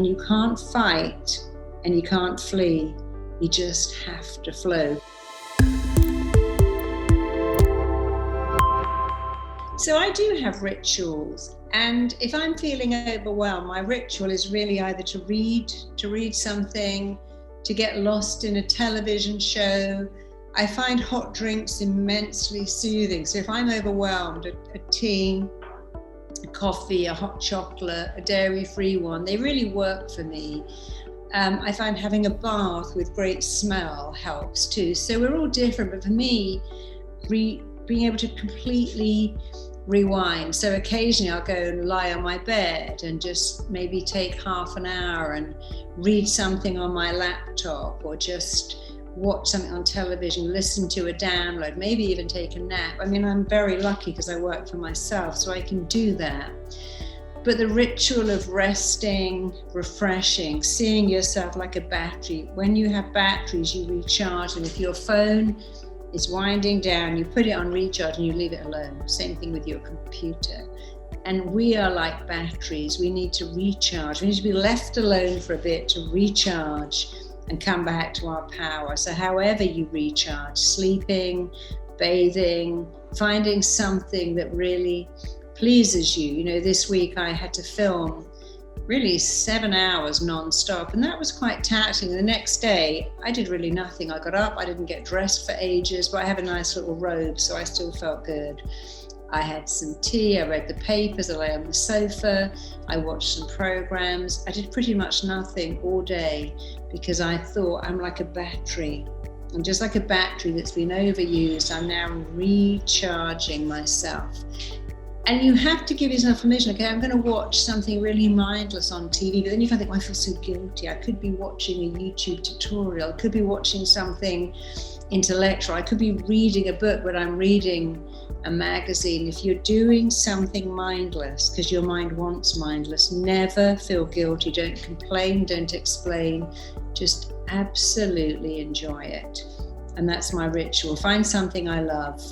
when you can't fight and you can't flee, you just have to flow. So I do have rituals, and if I'm feeling overwhelmed, my ritual is really either to read something, to get lost in a television show. I find hot drinks immensely soothing. So if I'm overwhelmed, a tea, a coffee, a hot chocolate, a dairy-free one, they really work for me. I find having a bath with great smell helps too. So we're all different, but for me, being able to completely rewind. So occasionally I'll go and lie on my bed and just maybe take half an hour and read something on my laptop, or just watch something on television, listen to a download, maybe even take a nap. I mean, I'm very lucky because I work for myself, so I can do that. But the ritual of resting, refreshing, seeing yourself like a battery. When you have batteries, you recharge, and if your phone is winding down, you put it on recharge and you leave it alone. Same thing with your computer. And we are like batteries. We need to recharge. We need to be left alone for a bit to recharge and come back to our power. So however you recharge, sleeping, bathing, finding something that really pleases you. You know, this week I had to film really 7 hours non-stop, and that was quite taxing. The next day I did really nothing. I got up, I didn't get dressed for ages, but I have a nice little robe, so I still felt good. I had some tea, I read the papers, I lay on the sofa, I watched some programs. I did pretty much nothing all day because I thought I'm like a battery. And just like a battery that's been overused, I'm now recharging myself. And you have to give yourself permission. Okay, I'm going to watch something really mindless on TV, but then you can think, I feel so guilty. I could be watching a YouTube tutorial. I could be watching something intellectual. I could be reading a book, but I'm reading a magazine. If you're doing something mindless, because your mind wants mindless, never feel guilty. Don't complain, don't explain. Just absolutely enjoy it. And that's my ritual. Find something I love.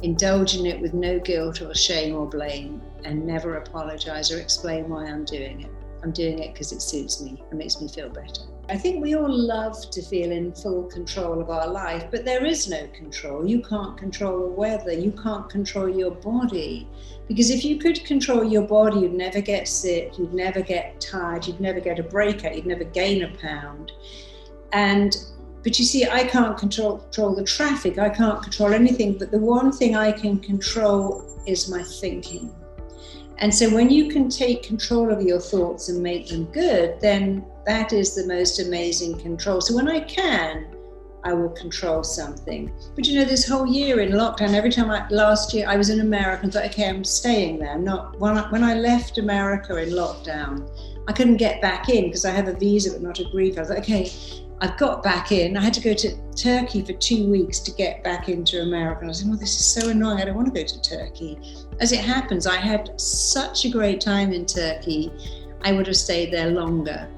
Indulge in it with no guilt or shame or blame, and never apologize or explain why I'm doing it. I'm doing it because it suits me and makes me feel better. I think we all love to feel in full control of our life, but there is no control. You can't control the weather. You can't control your body. Because if you could control your body, you'd never get sick, you'd never get tired, you'd never get a breakout, you'd never gain a pound. But you see, I can't control the traffic, I can't control anything, but the one thing I can control is my thinking. And so when you can take control of your thoughts and make them good, then that is the most amazing control. So when I can, I will control something. But you know, this whole year in lockdown, last year I was in America and thought, okay, I'm staying there. When I left America in lockdown, I couldn't get back in because I have a visa but not a green card. I thought, okay, I've got back in. I had to go to Turkey for 2 weeks to get back into America. And I was like, oh, this is so annoying. I don't want to go to Turkey. As it happens, I had such a great time in Turkey. I would have stayed there longer.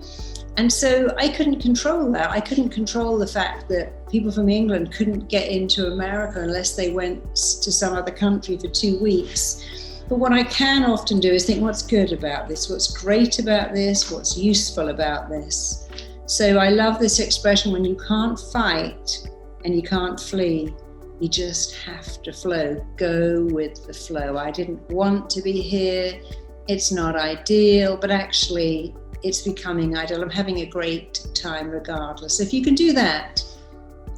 And so I couldn't control that. I couldn't control the fact that people from England couldn't get into America unless they went to some other country for 2 weeks. But what I can often do is think, what's good about this? What's great about this? What's useful about this? So I love this expression, when you can't fight and you can't flee, you just have to flow. Go with the flow. I didn't want to be here. It's not ideal, but actually it's becoming ideal. I'm having a great time regardless. If you can do that,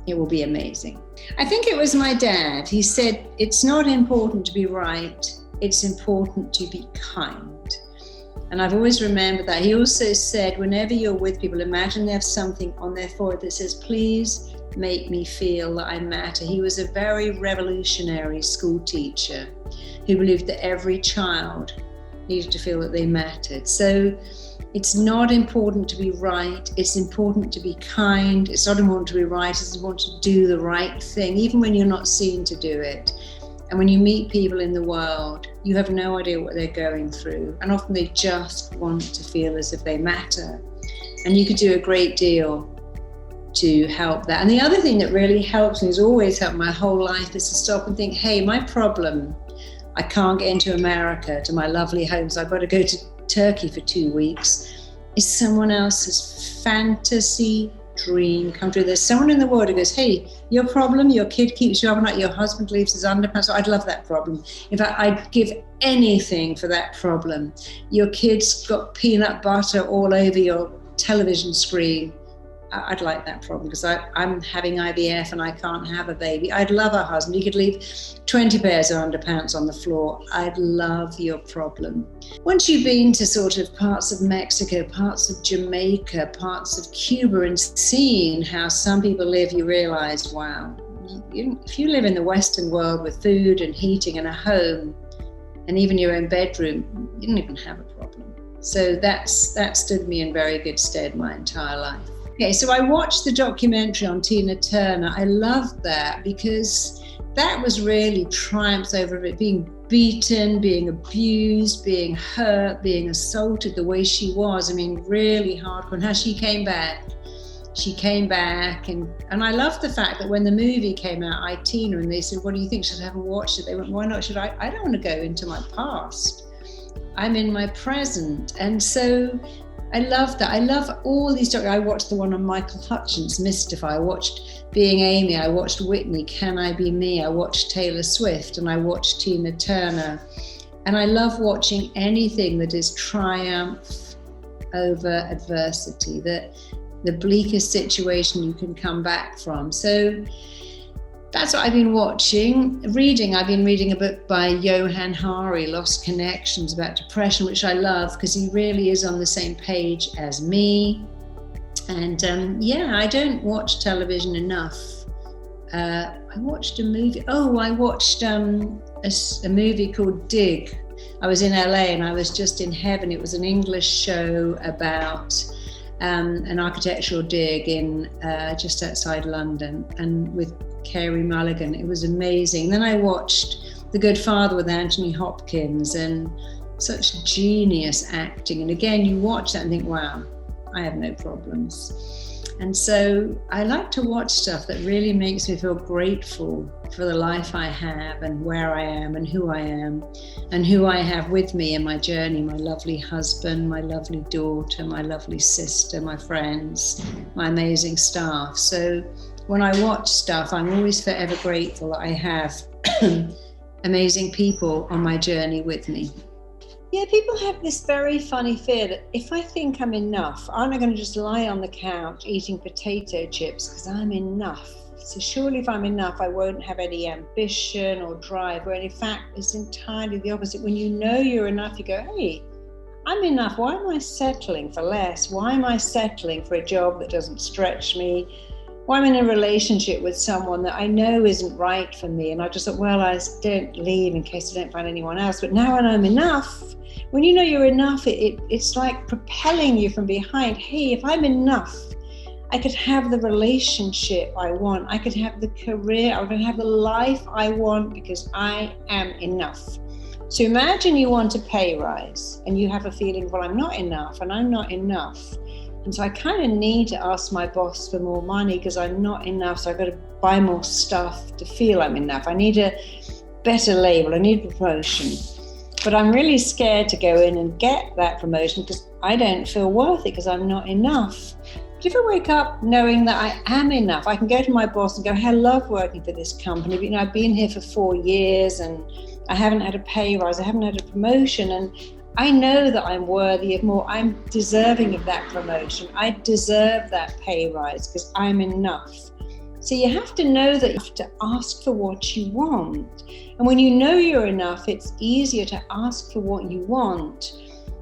it will be amazing. I think it was my dad. He said, it's not important to be right. It's important to be kind. And I've always remembered that. He also said, whenever you're with people, imagine they have something on their forehead that says, please make me feel that I matter. He was a very revolutionary school teacher who believed that every child needed to feel that they mattered. So it's not important to be right. It's important to be kind. It's not important to be right. It's important to do the right thing, even when you're not seen to do it. And when you meet people in the world, you have no idea what they're going through. And often they just want to feel as if they matter. And you could do a great deal to help that. And the other thing that really helps me, has always helped my whole life, is to stop and think, hey, my problem, I can't get into America, to my lovely home, so I've got to go to Turkey for 2 weeks. is someone else's fantasy dream come true. There's someone in the world who goes, hey, your problem, your kid keeps you up at night, your husband leaves his underpants. I'd love that problem. In fact, I'd give anything for that problem. Your kid's got peanut butter all over your television screen. I'd like that problem because I'm having IVF and I can't have a baby. I'd love a husband. He could leave 20 pairs of underpants on the floor. I'd love your problem. Once you've been to sort of parts of Mexico, parts of Jamaica, parts of Cuba and seen how some people live, you realize, wow, if you live in the Western world with food and heating and a home and even your own bedroom, you don't even have a problem. So that stood me in very good stead my entire life. Okay, so I watched the documentary on Tina Turner. I loved that because that was really triumphs over it, being beaten, being abused, being hurt, being assaulted the way she was. I mean, really hardcore. And how she came back and I loved the fact that when the movie came out, I Tina, and they said, what do you think? Should I haven't watched it? They went, why not? Should I? I don't want to go into my past. I'm in my present. And so I love that. I love all these documentaries. I watched the one on Michael Hutchence, Mystify. I watched Being Amy. I watched Whitney, Can I Be Me? I watched Taylor Swift and I watched Tina Turner. And I love watching anything that is triumph over adversity, that the bleakest situation you can come back from. So that's what I've been watching. I've been reading a book by Johann Hari, Lost Connections, about depression, which I love because he really is on the same page as me. And I don't watch television enough. I watched a movie. I watched a movie called Dig. I was in LA and I was just in heaven. It was an English show about an architectural dig in just outside London, and with Carey Mulligan. It was amazing. Then I watched The Good Father with Anthony Hopkins, and such genius acting. And again, you watch that and think, wow, I have no problems. And so I like to watch stuff that really makes me feel grateful for the life I have and where I am and who I am and who I have with me in my journey, my lovely husband, my lovely daughter, my lovely sister, my friends, my amazing staff. So when I watch stuff, I'm always forever grateful that I have amazing people on my journey with me. Yeah, people have this very funny fear that if I think I'm enough, aren't I going to just lie on the couch eating potato chips because I'm enough? So surely if I'm enough, I won't have any ambition or drive. When in fact, it's entirely the opposite. When you know you're enough, you go, hey, I'm enough. Why am I settling for less? Why am I settling for a job that doesn't stretch me? Why am I in a relationship with someone that I know isn't right for me? And I just thought, well, I don't leave in case I don't find anyone else. But now when I'm enough, when you know you're enough, it's like propelling you from behind. Hey, if I'm enough, I could have the relationship I want. I could have the career. I could have the life I want because I am enough. So imagine you want a pay rise and you have a feeling, well, I'm not enough and I'm not enough. And so I kind of need to ask my boss for more money because I'm not enough. So I've got to buy more stuff to feel I'm enough. I need a better label. I need a promotion. But I'm really scared to go in and get that promotion because I don't feel worthy because I'm not enough. But if I wake up knowing that I am enough, I can go to my boss and go, hey, I love working for this company. But, I've been here for 4 years and I haven't had a pay rise. I haven't had a promotion. And I know that I'm worthy of more. I'm deserving of that promotion. I deserve that pay rise because I'm enough. So you have to know that you have to ask for what you want. And when you know you're enough, it's easier to ask for what you want.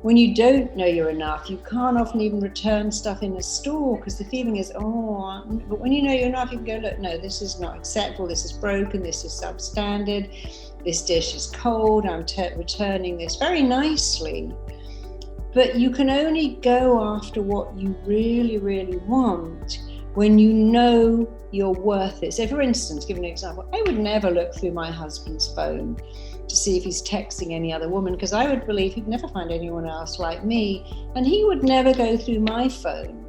When you don't know you're enough, you can't often even return stuff in a store because the feeling is, but when you know you're enough, you can go, look, no, this is not acceptable. This is broken. This is substandard. This dish is cold. I'm returning this very nicely. But you can only go after what you really, really want when you know you're worth it. So for instance, give an example, I would never look through my husband's phone to see if he's texting any other woman because I would believe he'd never find anyone else like me, and he would never go through my phone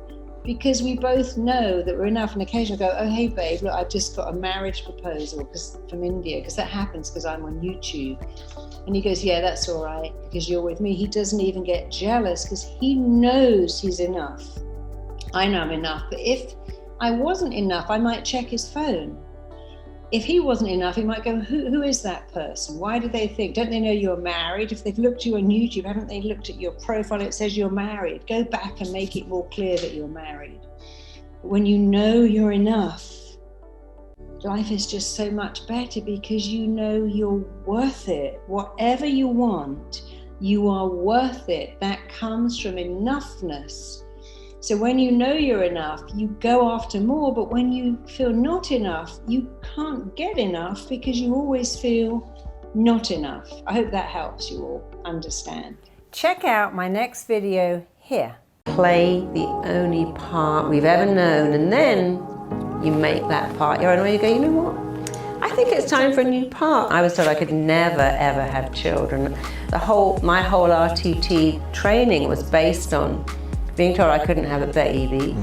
because we both know that we're enough. And occasionally go, oh, hey, babe, look, I've just got a marriage proposal from India, because that happens because I'm on YouTube. And he goes, yeah, that's all right, because you're with me. He doesn't even get jealous because he knows he's enough. I know I'm enough. But if I wasn't enough, I might check his phone. If he wasn't enough, he might go, who is that person? Why do they think? Don't they know you're married? If they've looked you on YouTube, haven't they looked at your profile? It says you're married. Go back and make it more clear that you're married. But when you know you're enough, life is just so much better because you know you're worth it. Whatever you want, you are worth it. That comes from enoughness. So when you know you're enough, you go after more, but when you feel not enough, you can't get enough because you always feel not enough. I hope that helps you all understand. Check out my next video here. Play the only part we've ever known, and then you make that part your own, where you go, you know what? I think it's time for a new part. I was told I could never, ever have children. My whole RTT training was based on being told I couldn't have a baby.